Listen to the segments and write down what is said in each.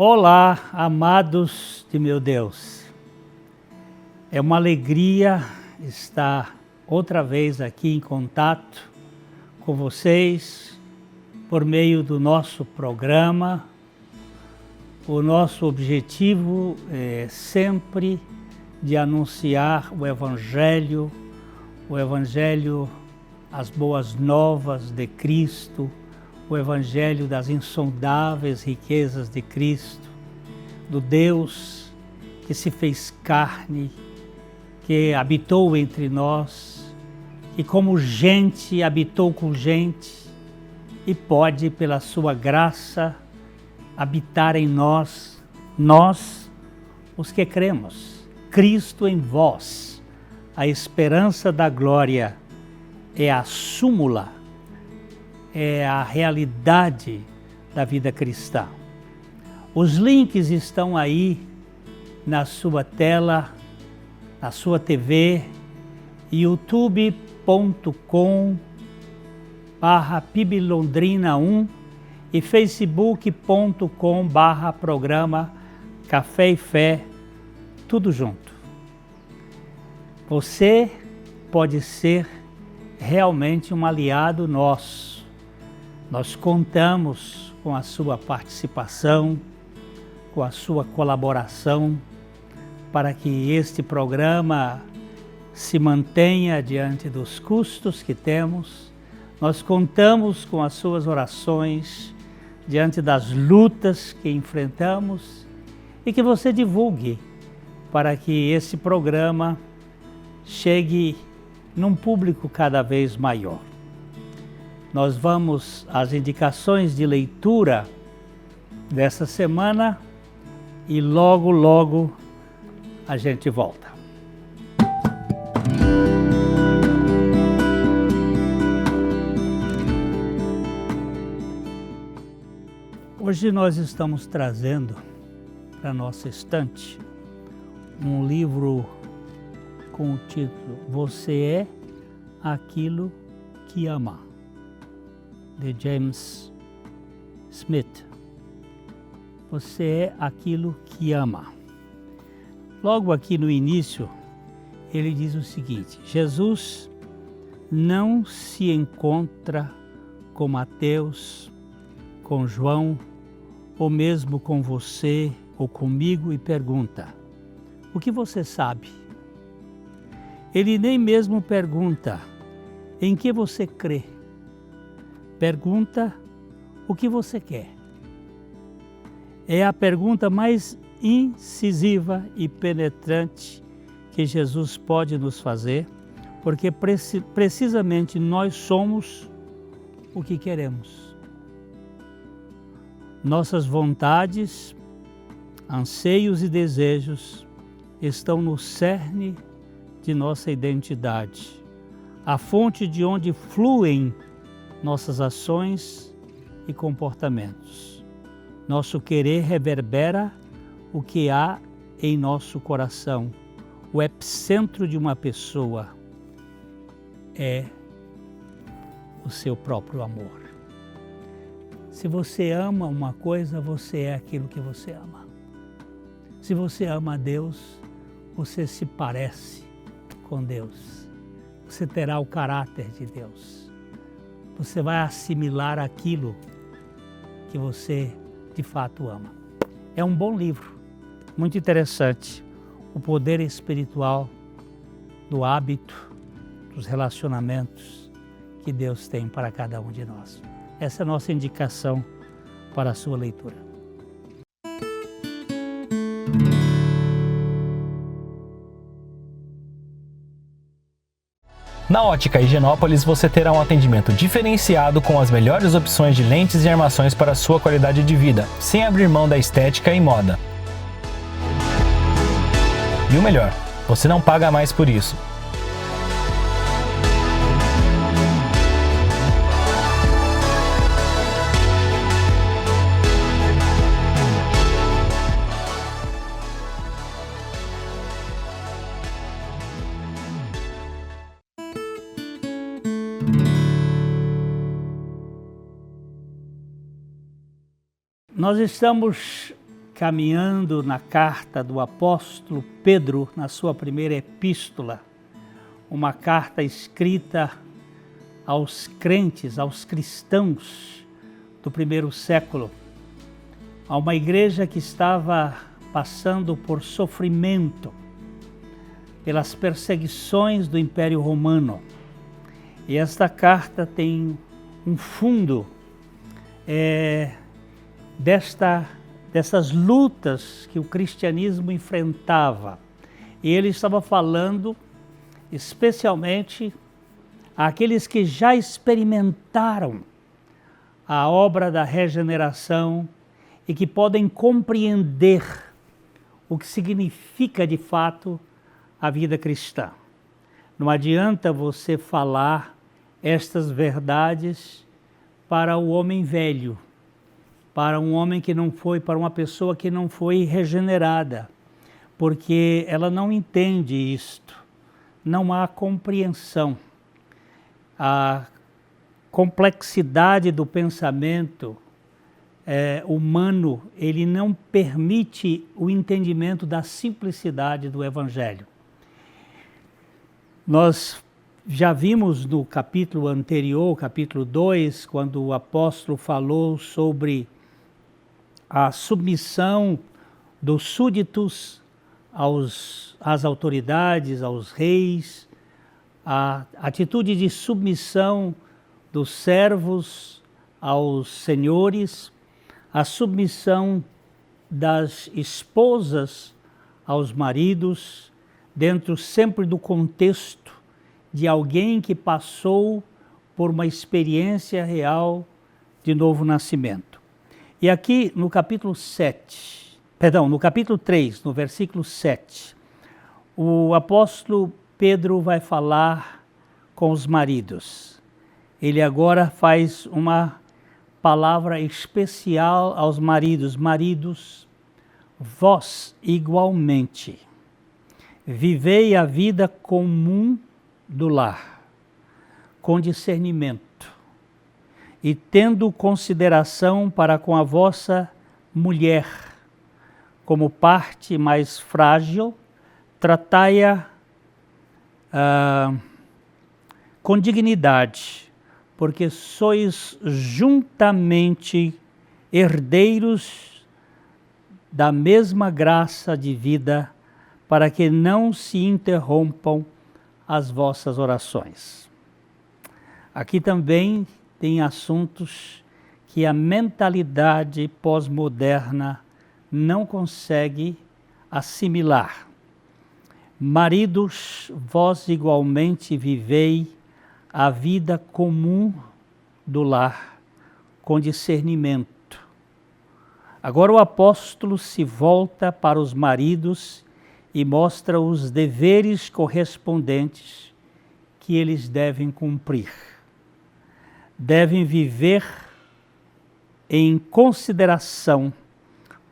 Olá, amados de meu Deus. É uma alegria estar outra vez aqui em contato com vocês por meio do nosso programa. O nosso objetivo é sempre de anunciar o Evangelho, as boas novas de Cristo, o Evangelho das insondáveis riquezas de Cristo, do Deus que se fez carne, que habitou entre nós, e como gente habitou com gente, e pode, pela sua graça, habitar em nós, os que cremos. Cristo em vós, a esperança da glória, é a súmula, é a realidade da vida cristã. Os links estão aí na sua tela, na sua TV, youtube.com/PIBLondrina1 e facebook.com/programa Café e Fé, tudo junto. Você pode ser realmente um aliado nosso. Nós contamos com a sua participação, com a sua colaboração, para que este programa se mantenha diante dos custos que temos. Nós contamos com as suas orações diante das lutas que enfrentamos e que você divulgue para que esse programa chegue num público cada vez maior. Nós vamos às indicações de leitura dessa semana e logo a gente volta. Hoje nós estamos trazendo para nossa estante um livro com o título Você é aquilo que ama, de James Smith. Você é aquilo que ama. Logo aqui no início, ele diz o seguinte: Jesus não se encontra com Mateus, com João, ou mesmo com você ou comigo e pergunta: o que você sabe? Ele nem mesmo pergunta: em que você crê? Pergunta: o que você quer? É a pergunta mais incisiva e penetrante que Jesus pode nos fazer, porque precisamente nós somos o que queremos. Nossas vontades, anseios e desejos estão no cerne de nossa identidade, a fonte de onde fluem nossas ações e comportamentos. Nosso querer reverbera o que há em nosso coração. O epicentro de uma pessoa é o seu próprio amor. Se você ama uma coisa, você é aquilo que você ama. Se você ama a Deus, você se parece com Deus. Você terá o caráter de Deus. Você vai assimilar aquilo que você de fato ama. É um bom livro, muito interessante. O poder espiritual do hábito, dos relacionamentos que Deus tem para cada um de nós. Essa é a nossa indicação para a sua leitura. Na Ótica Higienópolis você terá um atendimento diferenciado com as melhores opções de lentes e armações para a sua qualidade de vida, sem abrir mão da estética e moda. E o melhor, você não paga mais por isso. Nós estamos caminhando na carta do apóstolo Pedro, na sua primeira epístola, uma carta escrita aos crentes, aos cristãos do primeiro século, a uma igreja que estava passando por sofrimento, pelas perseguições do Império Romano. E esta carta tem um fundo dessas lutas que o cristianismo enfrentava. E ele estava falando especialmente àqueles que já experimentaram a obra da regeneração e que podem compreender o que significa de fato a vida cristã. Não adianta você falar estas verdades para o homem velho, para um homem que não foi, para uma pessoa que não foi regenerada, porque ela não entende isto, não há compreensão. A complexidade do pensamento humano, ele não permite o entendimento da simplicidade do Evangelho. Nós já vimos no capítulo anterior, capítulo 2, quando o apóstolo falou sobre a submissão dos súditos às autoridades, aos reis, a atitude de submissão dos servos aos senhores, a submissão das esposas aos maridos, dentro sempre do contexto de alguém que passou por uma experiência real de novo nascimento. E aqui no capítulo 3, no versículo 7, o apóstolo Pedro vai falar com os maridos. Ele agora faz uma palavra especial aos maridos. Maridos, vós igualmente vivei a vida comum do lar, com discernimento, e tendo consideração para com a vossa mulher, como parte mais frágil, tratai-a com dignidade, porque sois juntamente herdeiros da mesma graça de vida, para que não se interrompam as vossas orações. Aqui também tem assuntos que a mentalidade pós-moderna não consegue assimilar. Maridos, vós igualmente vivei a vida comum do lar, com discernimento. Agora o apóstolo se volta para os maridos e mostra os deveres correspondentes que eles devem cumprir. Devem viver em consideração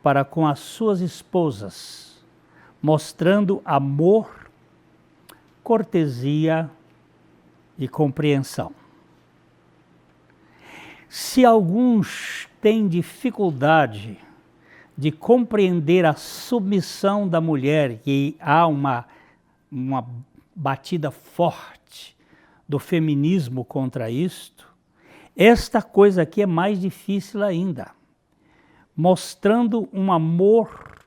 para com as suas esposas, mostrando amor, cortesia e compreensão. Se alguns têm dificuldade de compreender a submissão da mulher, e há uma batida forte do feminismo contra isto, esta coisa aqui é mais difícil ainda, mostrando um amor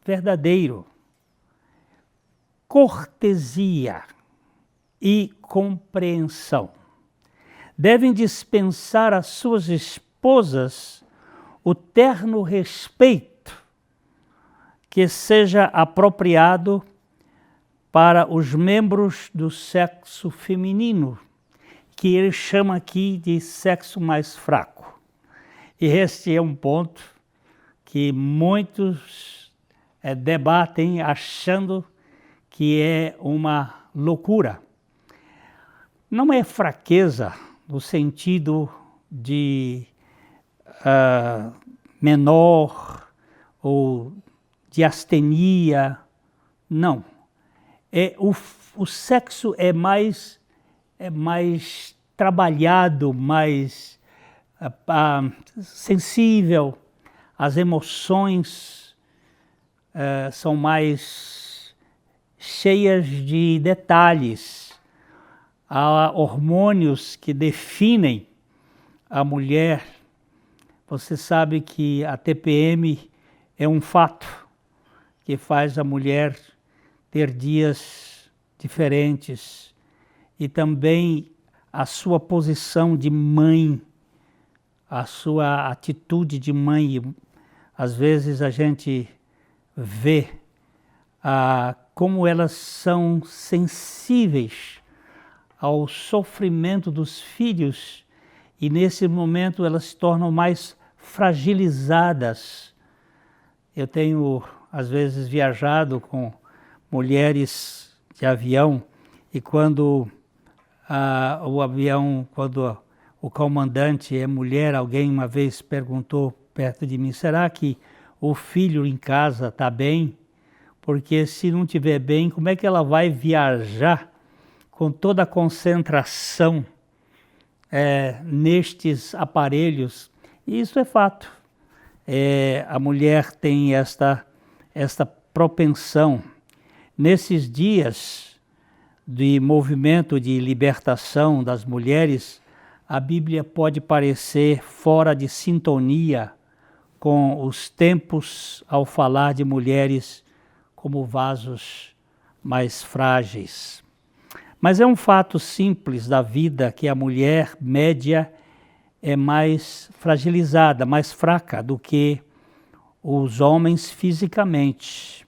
verdadeiro, cortesia e compreensão. Devem dispensar às suas esposas o terno respeito que seja apropriado para os membros do sexo feminino, que ele chama aqui de sexo mais fraco. E este é um ponto que muitos debatem achando que é uma loucura. Não é fraqueza no sentido de menor ou de astenia, não. O sexo é mais trabalhado, mais sensível. as emoções são mais cheias de detalhes. Há hormônios que definem a mulher. Você sabe que a TPM é um fato que faz a mulher ter dias diferentes, e também a sua posição de mãe, a sua atitude de mãe. Às vezes a gente vê como elas são sensíveis ao sofrimento dos filhos, e nesse momento elas se tornam mais fragilizadas. Eu tenho, às vezes, viajado com mulheres de avião, e quando o avião, quando o comandante é mulher, alguém uma vez perguntou perto de mim, será que o filho em casa está bem? Porque se não estiver bem, como é que ela vai viajar com toda a concentração nestes aparelhos? E isso é fato. A mulher tem esta propensão. Nesses dias de movimento de libertação das mulheres, a Bíblia pode parecer fora de sintonia com os tempos ao falar de mulheres como vasos mais frágeis. Mas é um fato simples da vida que a mulher média é mais fragilizada, mais fraca do que os homens fisicamente.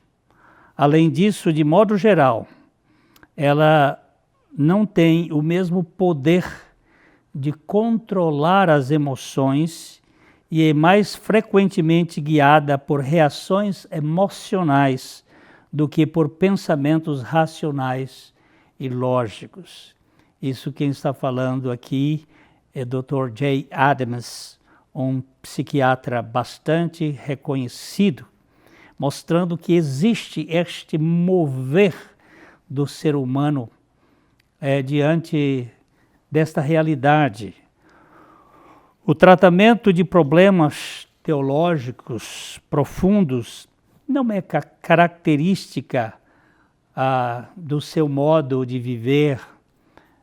Além disso, de modo geral, ela não tem o mesmo poder de controlar as emoções e é mais frequentemente guiada por reações emocionais do que por pensamentos racionais e lógicos. Isso quem está falando aqui é Dr. Jay Adams, um psiquiatra bastante reconhecido, mostrando que existe este mover do ser humano diante desta realidade. O tratamento de problemas teológicos profundos não é característica do seu modo de viver.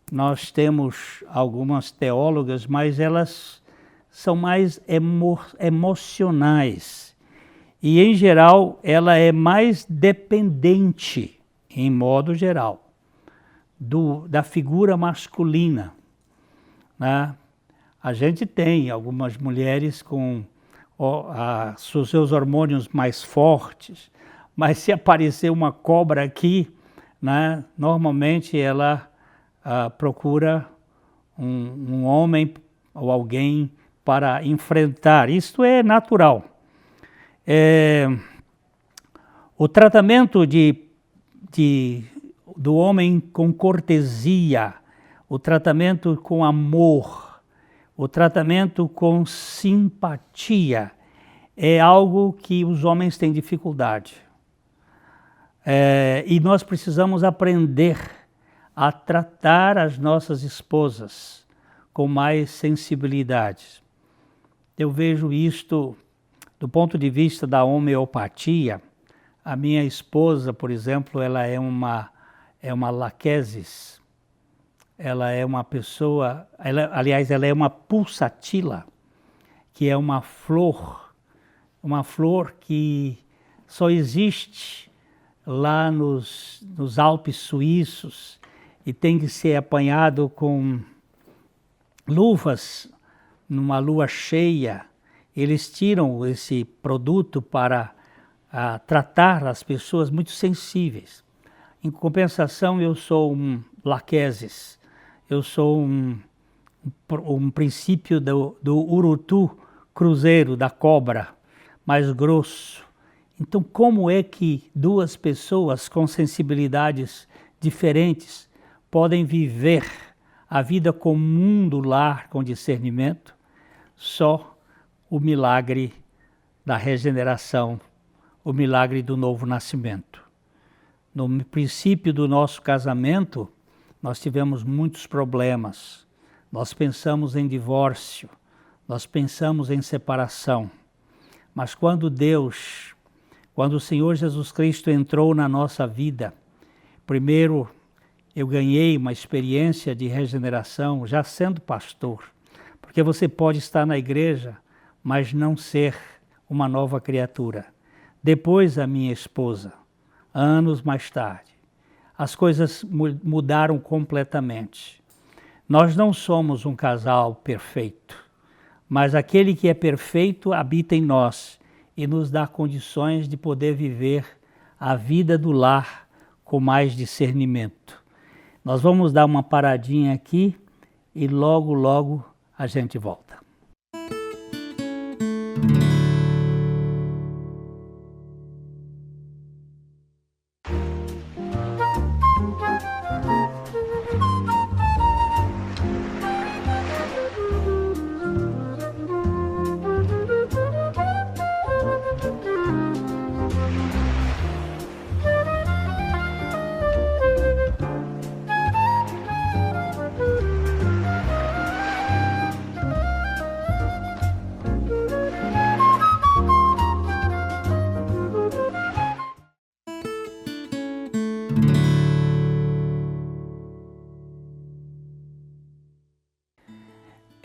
Nós temos algumas teólogas, mas elas são mais emocionais. E, em geral, ela é mais dependente, em modo geral, da figura masculina, né? A gente tem algumas mulheres com seus hormônios mais fortes, mas se aparecer uma cobra aqui, né, normalmente ela procura um homem ou alguém para enfrentar. Isto é natural. O tratamento do homem com cortesia, o tratamento com amor, o tratamento com simpatia é algo que os homens têm dificuldade. E nós precisamos aprender a tratar as nossas esposas com mais sensibilidade. Eu vejo isto do ponto de vista da homeopatia. A minha esposa, por exemplo, ela é uma laquesis. Ela é uma pessoa, aliás, ela é uma pulsatila, que é uma flor que só existe lá nos Alpes suíços e tem que ser apanhado com luvas numa lua cheia. Eles tiram esse produto para tratar as pessoas muito sensíveis. Em compensação, eu sou um laquesis, eu sou um princípio do urutu cruzeiro, da cobra, mais grosso. Então, como é que duas pessoas com sensibilidades diferentes podem viver a vida comum do lar com discernimento? Só o milagre da regeneração, o milagre do novo nascimento. No princípio do nosso casamento, nós tivemos muitos problemas. Nós pensamos em divórcio, nós pensamos em separação. Mas quando o Senhor Jesus Cristo entrou na nossa vida, primeiro eu ganhei uma experiência de regeneração já sendo pastor, porque você pode estar na igreja, mas não ser uma nova criatura. Depois a minha esposa, anos mais tarde, as coisas mudaram completamente. Nós não somos um casal perfeito, mas aquele que é perfeito habita em nós e nos dá condições de poder viver a vida do lar com mais discernimento. Nós vamos dar uma paradinha aqui e logo, logo a gente volta.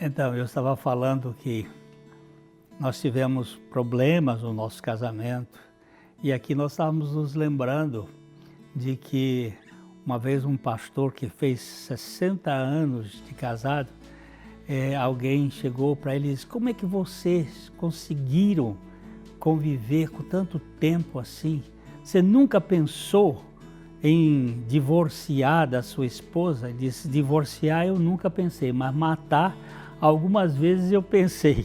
Então, eu estava falando que nós tivemos problemas no nosso casamento e aqui nós estávamos nos lembrando de que uma vez um pastor que fez 60 anos de casado, alguém chegou para ele e disse: como é que vocês conseguiram conviver com tanto tempo assim? Você nunca pensou em divorciar da sua esposa? Ele disse: divorciar eu nunca pensei, mas matar algumas vezes eu pensei.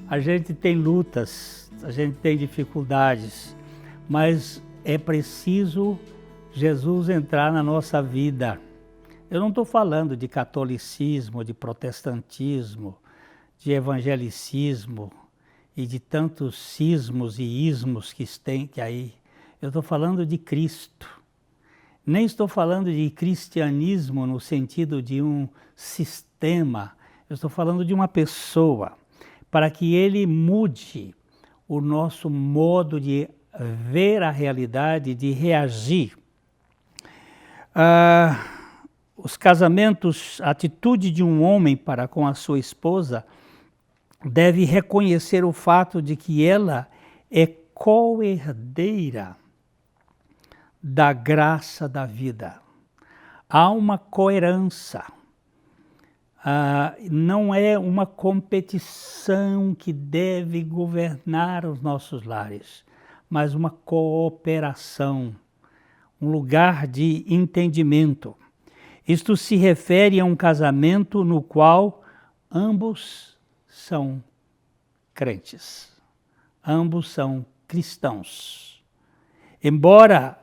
A gente tem lutas, a gente tem dificuldades, mas é preciso Jesus entrar na nossa vida. Eu não estou falando de catolicismo, de protestantismo, de evangelicismo e de tantos cismos e ismos que tem aí. Eu estou falando de Cristo. Nem estou falando de cristianismo no sentido de um sistema. Eu estou falando de uma pessoa, para que ele mude o nosso modo de ver a realidade, de reagir. Os casamentos, a atitude de um homem para com a sua esposa deve reconhecer o fato de que ela é co-herdeira da graça da vida. Há uma coerência. Não é uma competição que deve governar os nossos lares, mas uma cooperação, um lugar de entendimento. Isto se refere a um casamento no qual ambos são crentes, ambos são cristãos. Embora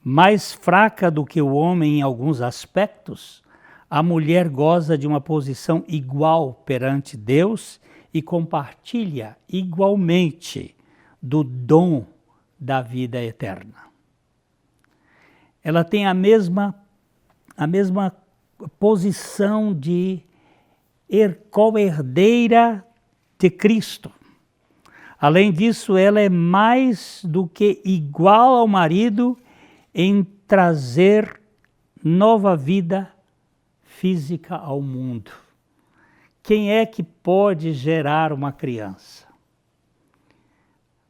mais fraca do que o homem em alguns aspectos, a mulher goza de uma posição igual perante Deus e compartilha igualmente do dom da vida eterna. Ela tem a mesma posição de co-herdeira de Cristo. Além disso, ela é mais do que igual ao marido em trazer nova vida física ao mundo. Quem é que pode gerar uma criança?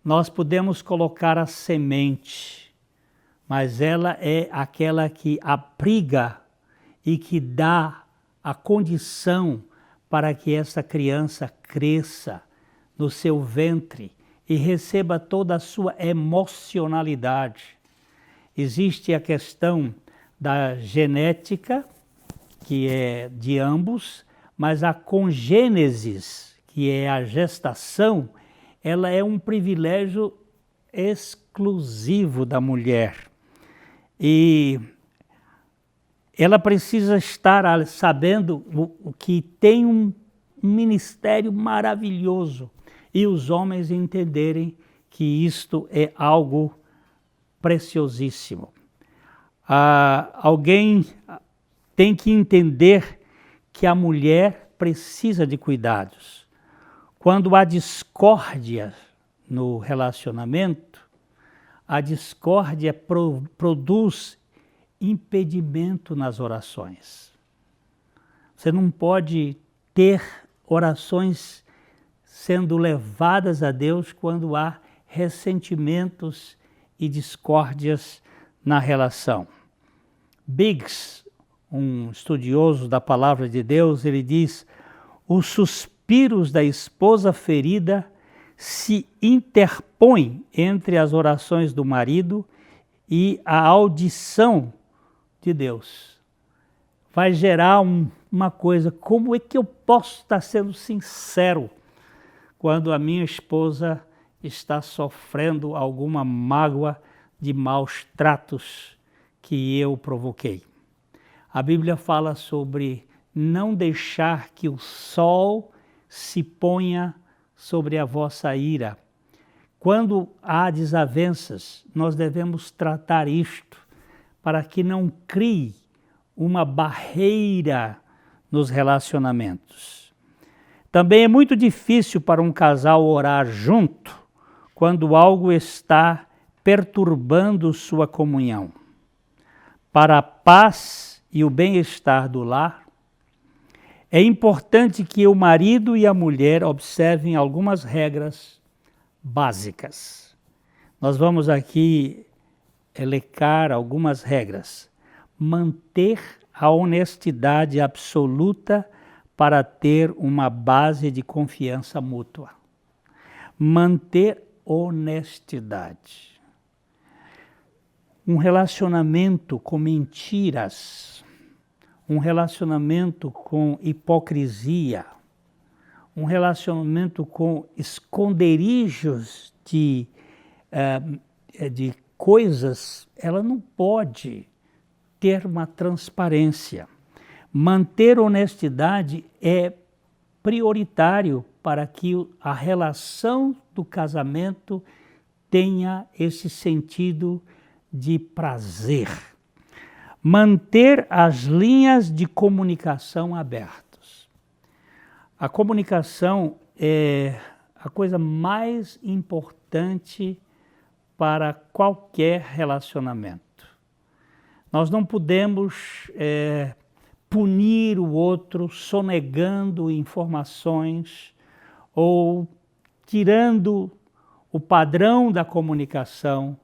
Nós podemos colocar a semente, mas ela é aquela que abriga e que dá a condição para que essa criança cresça no seu ventre e receba toda a sua emocionalidade. Existe a questão da genética, que é de ambos, mas a congênesis, que é a gestação, ela é um privilégio exclusivo da mulher. E ela precisa estar sabendo que tem um ministério maravilhoso e os homens entenderem que isto é algo preciosíssimo. Alguém tem que entender que a mulher precisa de cuidados. Quando há discórdia no relacionamento, a discórdia produz impedimento nas orações. Você não pode ter orações sendo levadas a Deus quando há ressentimentos e discórdias na relação. Biggs, um estudioso da palavra de Deus, ele diz: os suspiros da esposa ferida se interpõem entre as orações do marido e a audição de Deus. Vai gerar uma coisa: como é que eu posso estar sendo sincero quando a minha esposa está sofrendo alguma mágoa de maus tratos que eu provoquei? A Bíblia fala sobre não deixar que o sol se ponha sobre a vossa ira. Quando há desavenças, nós devemos tratar isto para que não crie uma barreira nos relacionamentos. Também é muito difícil para um casal orar junto quando algo está perturbando sua comunhão. Para a paz e o bem-estar do lar, é importante que o marido e a mulher observem algumas regras básicas. Nós vamos aqui elencar algumas regras. Manter a honestidade absoluta para ter uma base de confiança mútua. Manter honestidade. Um relacionamento com mentiras, um relacionamento com hipocrisia, um relacionamento com esconderijos de coisas, ela não pode ter uma transparência. Manter honestidade é prioritário para que a relação do casamento tenha esse sentido de prazer. Manter as linhas de comunicação abertas. A comunicação é a coisa mais importante para qualquer relacionamento. Nós não podemos punir o outro sonegando informações ou tirando o padrão da comunicação,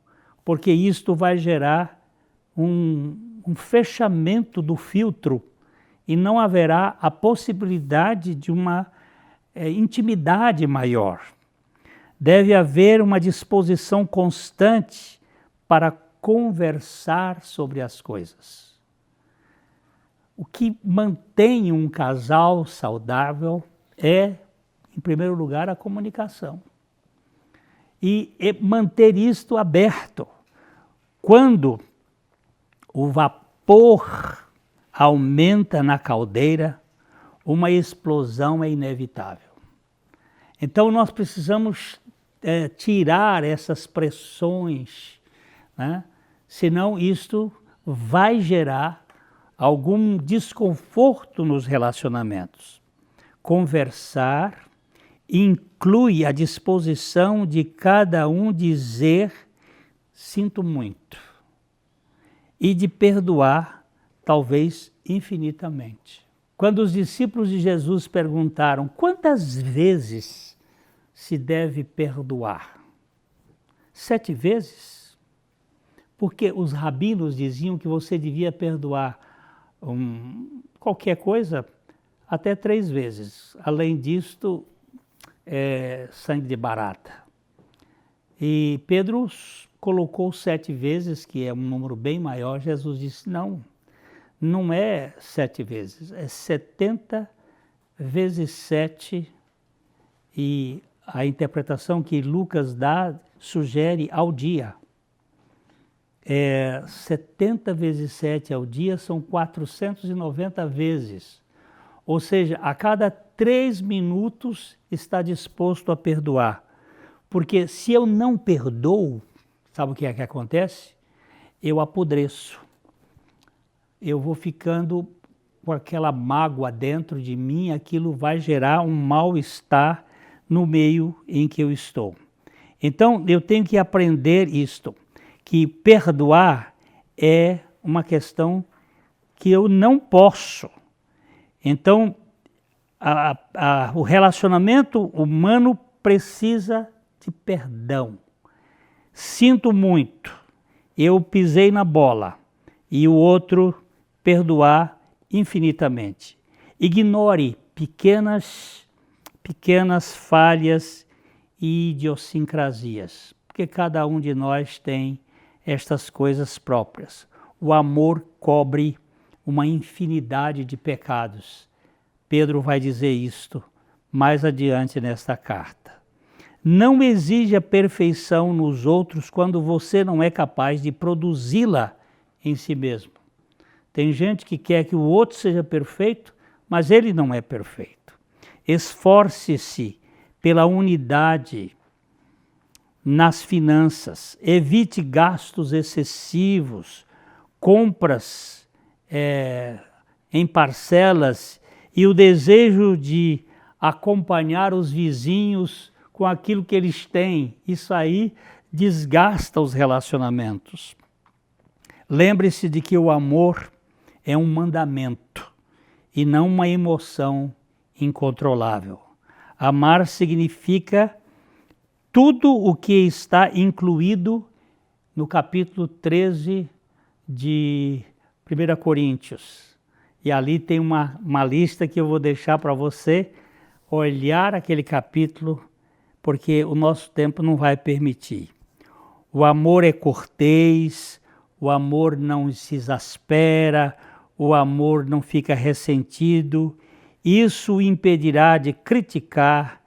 porque isto vai gerar um fechamento do filtro e não haverá a possibilidade de uma intimidade maior. Deve haver uma disposição constante para conversar sobre as coisas. O que mantém um casal saudável é, em primeiro lugar, a comunicação. E manter isto aberto. Quando o vapor aumenta na caldeira, uma explosão é inevitável. Então nós precisamos tirar essas pressões, né? Senão isto vai gerar algum desconforto nos relacionamentos. Conversar inclui a disposição de cada um dizer sinto muito e de perdoar, talvez infinitamente. Quando os discípulos de Jesus perguntaram quantas vezes se deve perdoar? 7 vezes? Porque os rabinos diziam que você devia perdoar qualquer coisa até 3 vezes. Além disto, sangue de barata. E Pedro colocou 7 vezes, que é um número bem maior. Jesus disse, não é 7 vezes, é 70 vezes 7. E a interpretação que Lucas dá sugere ao dia. 70 vezes 7 ao dia são 490 vezes. Ou seja, a cada 3 minutos está disposto a perdoar. Porque se eu não perdoo, sabe o que é que acontece? Eu apodreço. Eu vou ficando com aquela mágoa dentro de mim, aquilo vai gerar um mal-estar no meio em que eu estou. Então, eu tenho que aprender isto, que perdoar é uma questão que eu não posso. Então, o relacionamento humano precisa de perdão. Sinto muito, eu pisei na bola e o outro perdoar infinitamente. Ignore pequenas falhas e idiosincrasias, porque cada um de nós tem estas coisas próprias. O amor cobre uma infinidade de pecados. Pedro vai dizer isto mais adiante nesta carta. Não exija perfeição nos outros quando você não é capaz de produzi-la em si mesmo. Tem gente que quer que o outro seja perfeito, mas ele não é perfeito. Esforce-se pela unidade nas finanças, evite gastos excessivos, compras em parcelas e o desejo de acompanhar os vizinhos com aquilo que eles têm. Isso aí desgasta os relacionamentos. Lembre-se de que o amor é um mandamento e não uma emoção incontrolável. Amar significa tudo o que está incluído no capítulo 13 de 1 Coríntios. E ali tem uma lista que eu vou deixar para você olhar aquele capítulo, porque o nosso tempo não vai permitir. O amor é cortês, o amor não se exaspera, o amor não fica ressentido. Isso o impedirá de criticar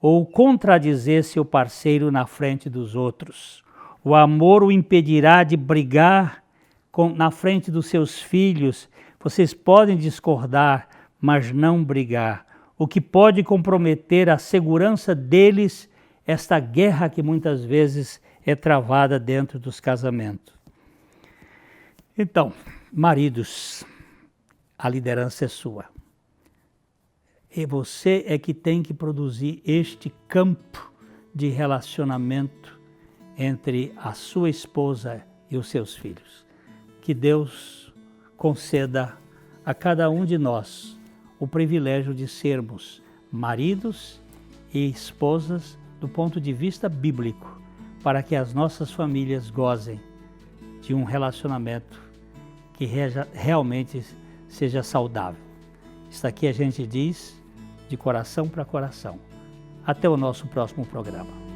ou contradizer seu parceiro na frente dos outros. O amor o impedirá de brigar na frente dos seus filhos. Vocês podem discordar, mas não brigar. O que pode comprometer a segurança deles, esta guerra que muitas vezes é travada dentro dos casamentos. Então, maridos, a liderança é sua. E você é que tem que produzir este campo de relacionamento entre a sua esposa e os seus filhos. Que Deus conceda a cada um de nós o privilégio de sermos maridos e esposas do ponto de vista bíblico, para que as nossas famílias gozem de um relacionamento que realmente seja saudável. Isso aqui a gente diz de coração para coração. Até o nosso próximo programa.